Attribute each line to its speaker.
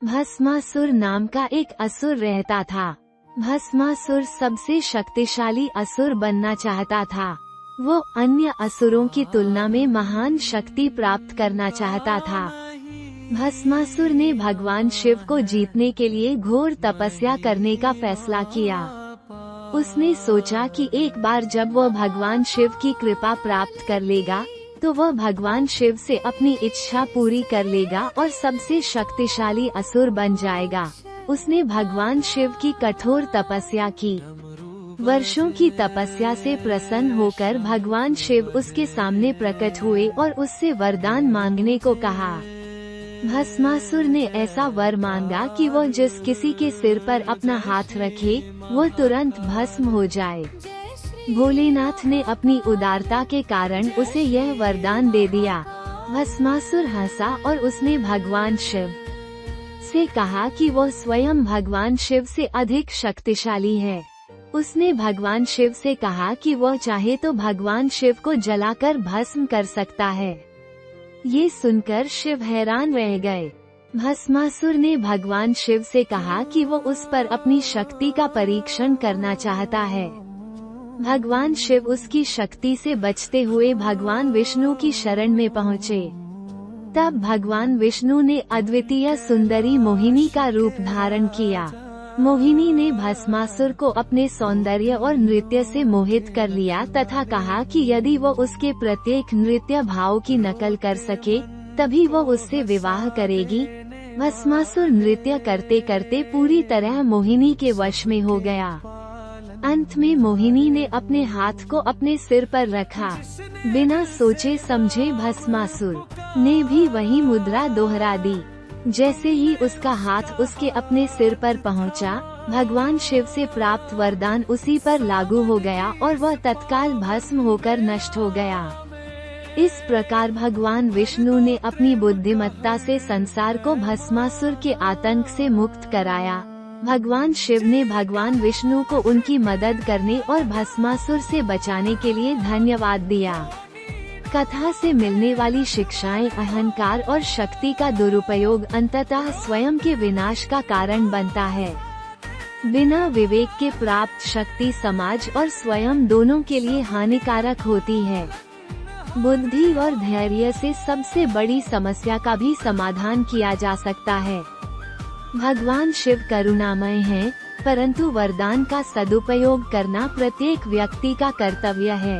Speaker 1: भस्मासुर नाम का एक असुर रहता था। भस्मासुर सबसे शक्तिशाली असुर बनना चाहता था। वो अन्य असुरों की तुलना में महान शक्ति प्राप्त करना चाहता था। भस्मासुर ने भगवान शिव को जीतने के लिए घोर तपस्या करने का फैसला किया। उसने सोचा कि एक बार जब वह भगवान शिव की कृपा प्राप्त कर लेगा तो वह भगवान शिव से अपनी इच्छा पूरी कर लेगा और सबसे शक्तिशाली असुर बन जाएगा। उसने भगवान शिव की कठोर तपस्या की। वर्षों की तपस्या से प्रसन्न होकर भगवान शिव उसके सामने प्रकट हुए और उससे वरदान मांगने को कहा। भस्मासुर ने ऐसा वर मांगा कि वो जिस किसी के सिर पर अपना हाथ रखे वो तुरंत भस्म हो जाए। भोलेनाथ ने अपनी उदारता के कारण उसे यह वरदान दे दिया। भस्मासुर हंसा और उसने भगवान शिव से कहा कि वो स्वयं भगवान शिव से अधिक शक्तिशाली है। उसने भगवान शिव से कहा कि वो चाहे तो भगवान शिव को जलाकर भस्म कर सकता है। ये सुनकर शिव हैरान रह गए। भस्मासुर ने भगवान शिव से कहा कि वो उस पर अपनी शक्ति का परीक्षण करना चाहता है। भगवान शिव उसकी शक्ति से बचते हुए भगवान विष्णु की शरण में पहुँचे। तब भगवान विष्णु ने अद्वितीय सुंदरी मोहिनी का रूप धारण किया। मोहिनी ने भस्मासुर को अपने सौंदर्य और नृत्य से मोहित कर लिया तथा कहा कि यदि वो उसके प्रत्येक नृत्य भाव की नकल कर सके तभी वो उससे विवाह करेगी। भस्मासुर नृत्य करते करते पूरी तरह मोहिनी के वश में हो गया। अंत में मोहिनी ने अपने हाथ को अपने सिर पर रखा। बिना सोचे समझे भस्मासुर ने भी वही मुद्रा दोहरा दी। जैसे ही उसका हाथ उसके अपने सिर पर पहुंचा, भगवान शिव से प्राप्त वरदान उसी पर लागू हो गया और वह तत्काल भस्म होकर नष्ट हो गया। इस प्रकार भगवान विष्णु ने अपनी बुद्धिमत्ता से संसार को भस्मासुर के आतंक से मुक्त कराया। भगवान शिव ने भगवान विष्णु को उनकी मदद करने और भस्मासुर से बचाने के लिए धन्यवाद दिया। कथा से मिलने वाली शिक्षाएं अहंकार और शक्ति का दुरुपयोग अंततः स्वयं के विनाश का कारण बनता है। बिना विवेक के प्राप्त शक्ति समाज और स्वयं दोनों के लिए हानिकारक होती है। बुद्धि और धैर्य से सबसे बड़ी समस्या का भी समाधान किया जा सकता है। भगवान शिव करुणामय हैं, परंतु वरदान का सदुपयोग करना प्रत्येक व्यक्ति का कर्तव्य है।